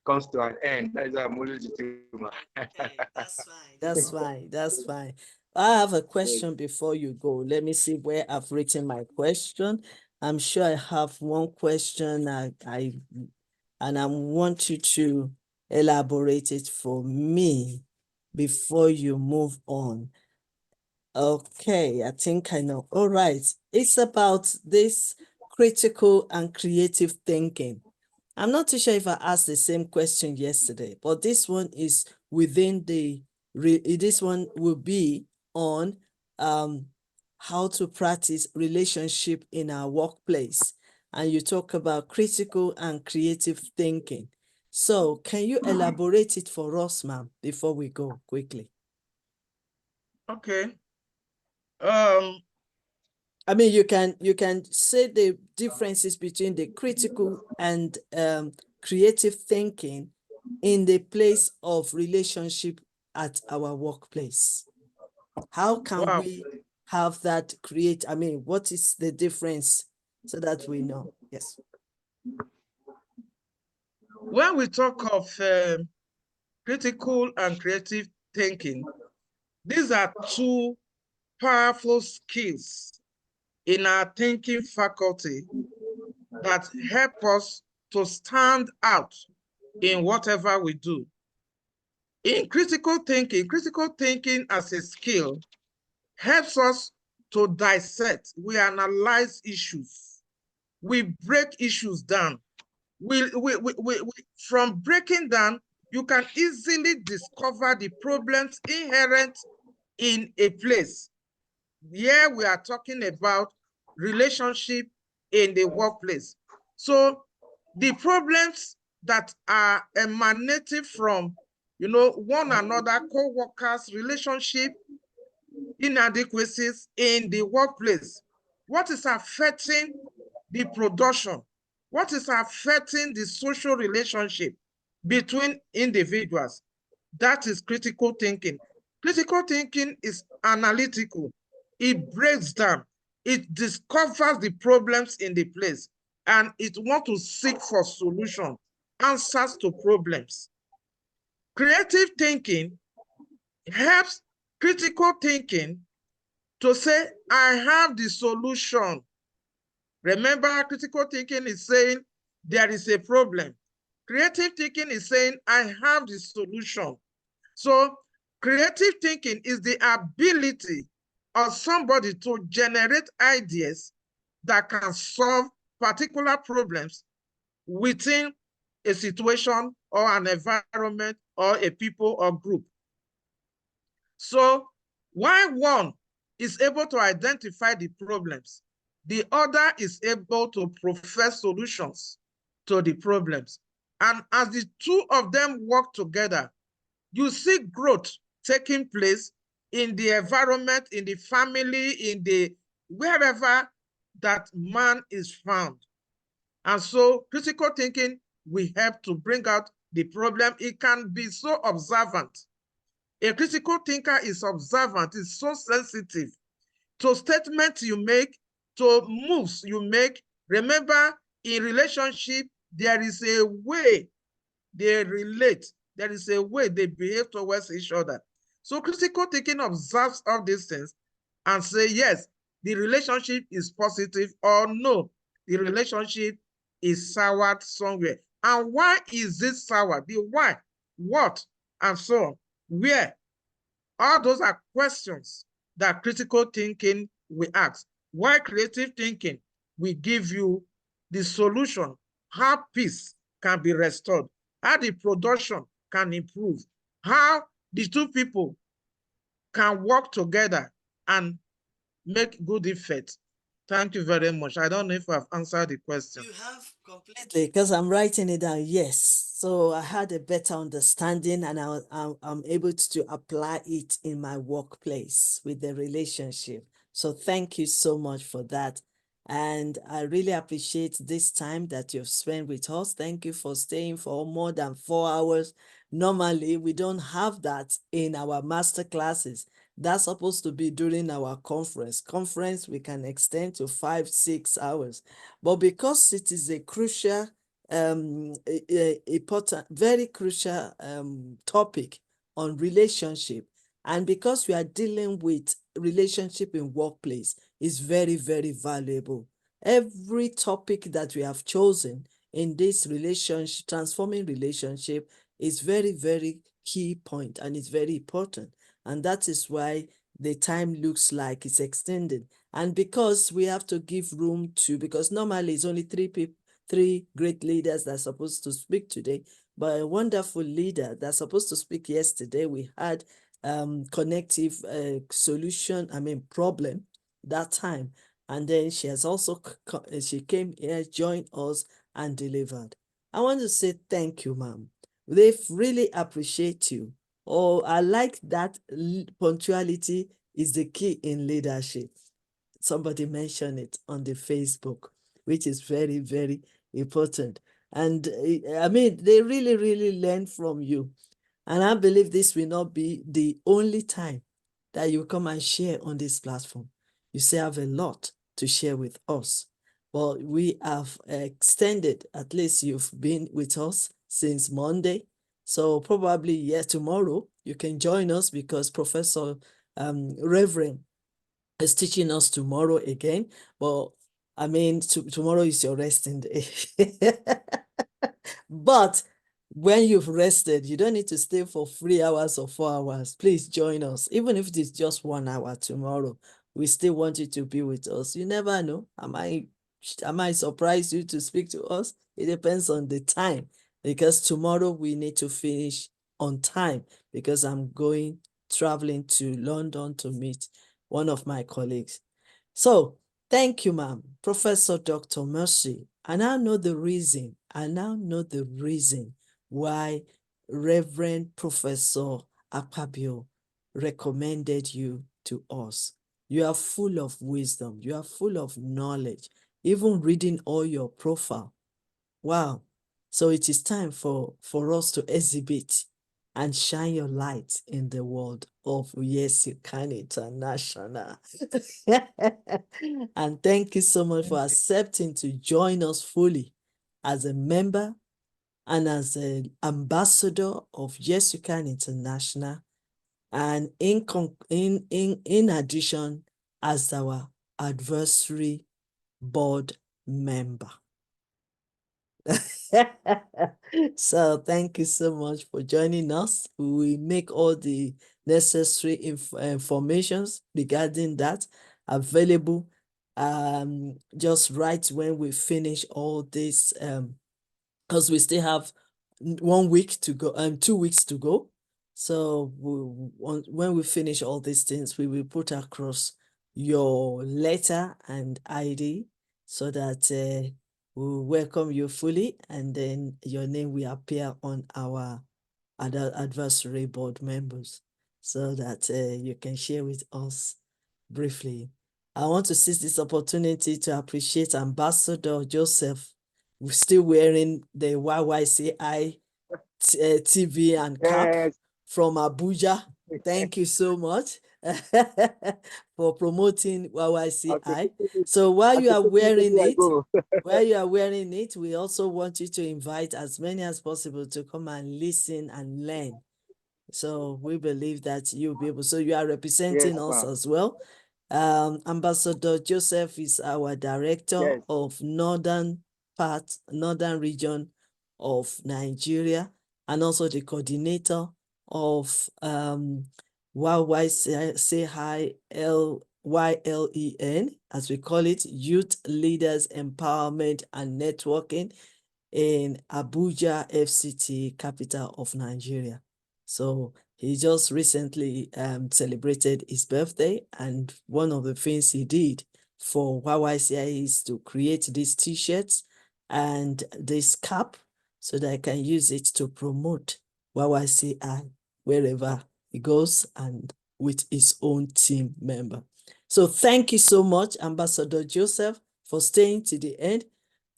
comes to an end. That's why I'm always with you, man. Okay, that's fine. That's fine. That's fine. I have a question before you go. Let me see where I've written my question. I'm sure I have one question and I want you to elaborate it for me before you move on. Okay, I think I know. All right. It's about this critical and creative thinking. I'm not too sure if I asked the same question yesterday, but this one is within this one will be on how to practice relationship in our workplace. And you talk about critical and creative thinking. So can you elaborate it for us, ma'am, before we go quickly? Okay. Um, I mean, you can say the differences between the critical and creative thinking in the place of relationship at our workplace. How can wow. we have that create? I mean, what is the difference so that we know? Yes. When we talk of critical and creative thinking, these are two powerful skills in our thinking faculty that help us to stand out in whatever we do. In critical thinking as a skill helps us to dissect, we analyze issues, we break issues down. From breaking down, you can easily discover the problems inherent in a place. Here we are talking about relationship in the workplace. So the problems that are emanating from, one another, co-workers, relationship inadequacies in the workplace. What is affecting the production? What is affecting the social relationship between individuals? That is critical thinking. Critical thinking is analytical. It breaks down. It discovers the problems in the place, and it wants to seek for solutions, answers to problems. Creative thinking helps critical thinking to say, I have the solution. Remember, critical thinking is saying there is a problem. Creative thinking is saying, I have the solution. So creative thinking is the ability of somebody to generate ideas that can solve particular problems within a situation or an environment or a people or group. So while one is able to identify the problems, the other is able to profess solutions to the problems. And as the two of them work together, you see growth taking place in the environment, in the family, in the wherever that man is found. And so critical thinking will help to bring out the problem. It can be so observant. A critical thinker is observant, is so sensitive to statements you make, to moves you make. Remember, in relationship, there is a way they relate. There is a way they behave towards each other. So critical thinking observes all these things and say, yes, the relationship is positive, or no, the relationship is soured somewhere. And why is this sour? The why, what, and so on. Where? All those are questions that critical thinking will ask. Why creative thinking will give you the solution, how peace can be restored, how the production can improve, how the two people can work together and make good effect. Thank you very much. I don't know if I've answered the question. You have completely, because I'm writing it down. Yes. So I had a better understanding and I'm able to apply it in my workplace with the relationship. So thank you so much for that. And I really appreciate this time that you've spent with us. Thank you for staying for more than 4 hours. Normally, we don't have that in our master classes. That's supposed to be during our conference. Conference, we can extend to 5-6 hours. But because it is a crucial, important, very crucial topic on relationship, and because we are dealing with relationship in workplace, is very, very valuable. Every topic that we have chosen in this relationship, transforming relationship, is very, very key point, and it's very important. And that is why the time looks like it's extended. And because we have to give room to, because normally it's only three great leaders that are supposed to speak today, but a wonderful leader that's supposed to speak yesterday, we had connective problem that time. And then she has also, she came here, joined us, and delivered. I want to say thank you, ma'am. They really appreciate you. Oh, I like that punctuality is the key in leadership. Somebody mentioned it on the Facebook, which is very, very important. And I mean, they really, really learn from you. And I believe this will not be the only time that you come and share on this platform. You still have a lot to share with us. But we have extended, at least you've been with us since Monday. So probably, yeah, tomorrow you can join us because Professor Reverend is teaching us tomorrow again. But I mean, tomorrow is your resting day. But when you've rested, you don't need to stay for 3 hours or 4 hours. Please join us. Even if it is just 1 hour tomorrow, we still want you to be with us. You never know. I might surprise you to speak to us. It depends on the time, because tomorrow we need to finish on time, because I'm traveling to London to meet one of my colleagues. So thank you, ma'am. Professor Dr. Mercy. I now know the reason. Why Reverend Professor Akpabio recommended you to us. You are full of wisdom. You are full of knowledge. Even reading all your profile. Wow. So it is time for us to exhibit and shine your light in the world of Y.Y.C.I International. And thank you so much for accepting to join us fully as a member and as an ambassador of Y.Y.C.I International, and in addition, as our advisory board member. So thank you so much for joining us. We make all the necessary informations regarding that available just right when we finish all this, because we still have 1 week to go, 2 weeks to go. So when we finish all these things, we will put across your letter and ID so that we welcome you fully, and then your name will appear on our advisory board members so that you can share with us briefly. I want to seize this opportunity to appreciate Ambassador Joseph. We're still wearing the YYCI TV and cap Yes. from Abuja. Thank you so much for promoting YYCI. So while you are wearing it, we also want you to invite as many as possible to come and listen and learn. So we believe that you'll be able. So you are representing us as well. Ambassador Joseph is our director of northern region of Nigeria, and also the coordinator of YYCI YLEN, as we call it, Youth Leaders Empowerment and Networking in Abuja, FCT, capital of Nigeria. So he just recently celebrated his birthday, and one of the things he did for YYCI is to create these t-shirts and this cap so that I can use it to promote YYCI wherever he goes and with his own team member. So thank you so much, Ambassador Joseph, for staying to the end.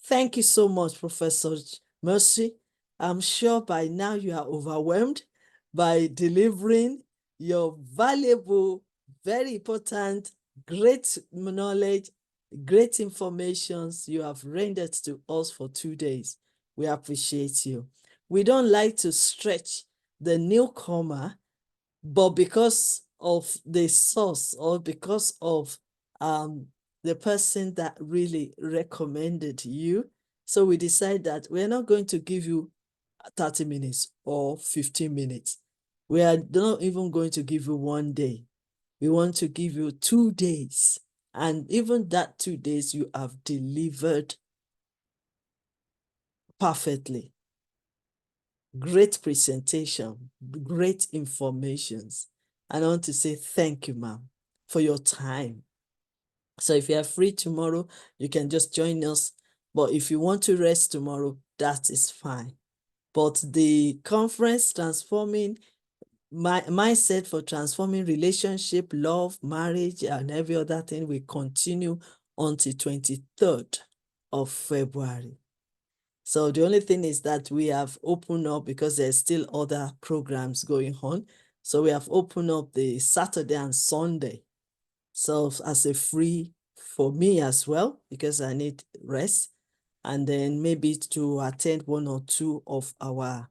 Thank you so much, Professor Mercy. I'm sure by now you are overwhelmed by delivering your valuable, very important, great knowledge, great informations you have rendered to us for 2 days. We appreciate you. We don't like to stretch the newcomer, but because of the source or because of the person that really recommended you, so we decide that we're not going to give you 30 minutes or 15 minutes. We are not even going to give you 1 day. We want to give you 2 days. And even that 2 days, you have delivered perfectly. Great presentation, great informations. And I want to say thank you, ma'am, for your time. So if you are free tomorrow, you can just join us. But if you want to rest tomorrow, that is fine. But the conference transforming mindset for transforming relationship, love, marriage, and every other thing will continue until 23rd of February. So the only thing is that we have opened up because there's still other programs going on. So we have opened up the Saturday and Sunday. So as a free for me as well, because I need rest. And then maybe to attend 1 or 2 of our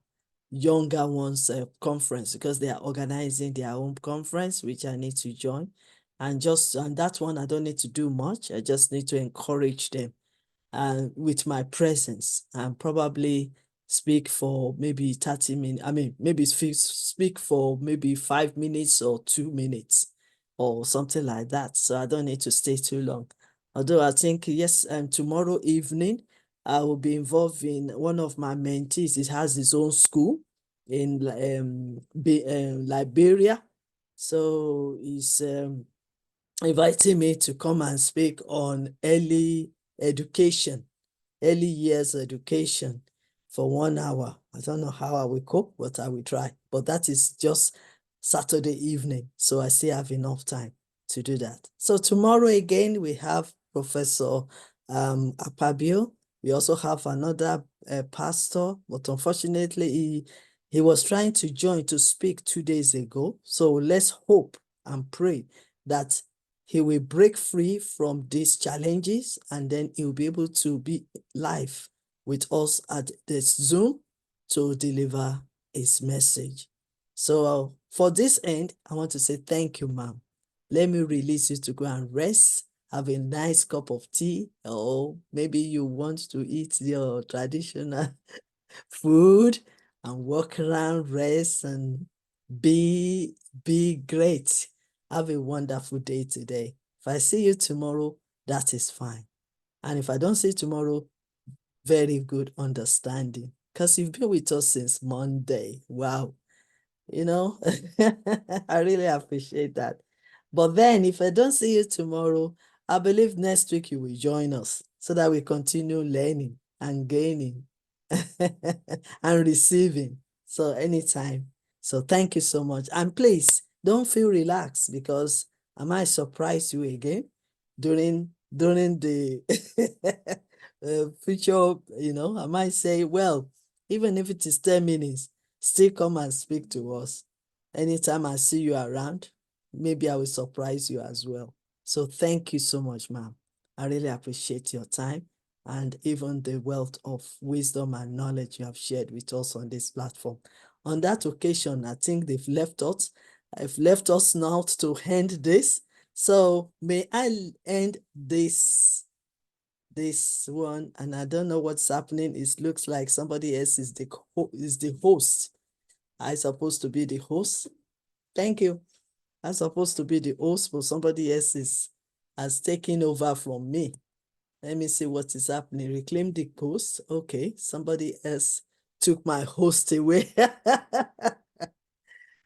younger ones conference, because they are organizing their own conference, which I need to join. And that one, I don't need to do much. I just need to encourage them with my presence, and probably speak for maybe 30 minutes. I mean, maybe speak for maybe 5 minutes or 2 minutes or something like that. So I don't need to stay too long. Although I think, yes, tomorrow evening, I will be involved in one of my mentees. It has its own school in Liberia. So he's inviting me to come and speak on early education, early years education for 1 hour. I don't know how I will cope, but I will try. But that is just Saturday evening, so I still have enough time to do that. So tomorrow again, we have Professor Apabio. We also have another pastor, but unfortunately, he was trying to join to speak 2 days ago. So let's hope and pray that he will break free from these challenges, and then he will be able to be live with us at this Zoom to deliver his message. So for this end, I want to say thank you, ma'am. Let me release you to go and rest, have a nice cup of tea, or maybe you want to eat your traditional food and walk around, rest, and be great. Have a wonderful day today. If I see you tomorrow, that is fine. And if I don't see you tomorrow, very good understanding, because you've been with us since Monday. Wow. You know, I really appreciate that. But then if I don't see you tomorrow, I believe next week you will join us so that we continue learning and gaining and receiving. So anytime. So thank you so much. And please don't feel relaxed, because I might surprise you again during the future. I might say, well, even if it is 10 minutes, still come and speak to us. Anytime I see you around, maybe I will surprise you as well. So thank you so much, ma'am. I really appreciate your time and even the wealth of wisdom and knowledge you have shared with us on this platform. On that occasion, I think they've left us. I've left us now to end this. So may I end this one, and I don't know what's happening. It looks like somebody else is the host. I'm supposed to be the host. Thank you. I'm supposed to be the host, but somebody else has taken over from me. Let me see what is happening. Reclaim the post. Okay, somebody else took my host away.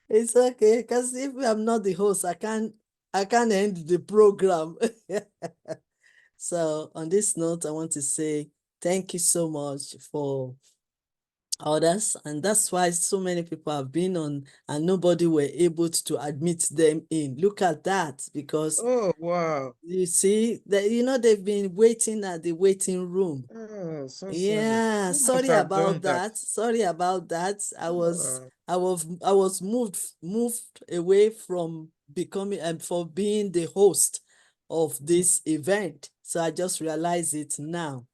It's okay, because if I'm not the host, I can't end the program. So on this note, I want to say thank you so much for others, and that's why so many people have been on and nobody were able to admit them in. Look at that, because Oh, wow. you see that, you know, they've been waiting at the waiting room. Oh, so sorry. Yeah, Who must sorry have done about that? that. Sorry about that. I was Uh, I was moved away from becoming and for being the host of this event. So I just realized it now.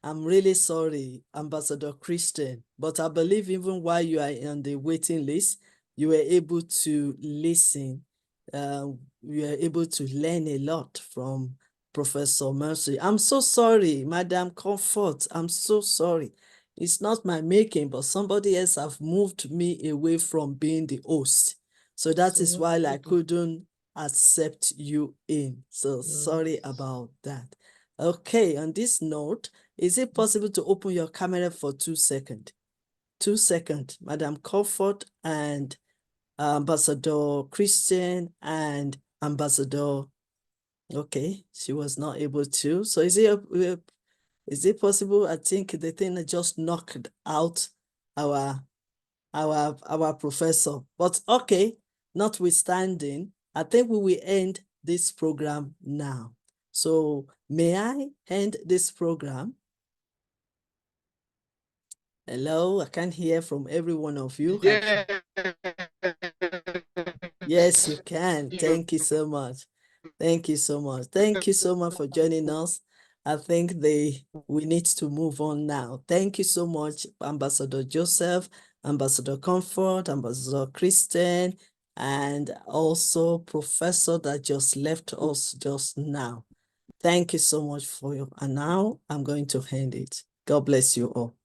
I'm really sorry, Ambassador Christian, but I believe even while you are on the waiting list, you were able to listen. You were able to learn a lot from Professor Mercy. I'm so sorry, Madam Comfort. I'm so sorry. It's not my making, but somebody else have moved me away from being the host. So that so is what why do I we do? couldn't accept you in. So sorry Yes. about that. Okay, on this note, is it possible to open your camera for 2 seconds? 2 seconds, Madam Comfort and Ambassador Christian and Ambassador. Okay, she was not able to. So is it possible? I think the thing just knocked out our our professor. But okay, notwithstanding, I think we will end this program now. So may I end this program? Hello, I can't hear from every one of you. Yeah. Yes, you can. Thank you so much. Thank you so much. Thank you so much for joining us. I think we need to move on now. Thank you so much, Ambassador Joseph, Ambassador Comfort, Ambassador Christian, and also Professor that just left us just now. Thank you so much for you. And now I'm going to end it. God bless you all.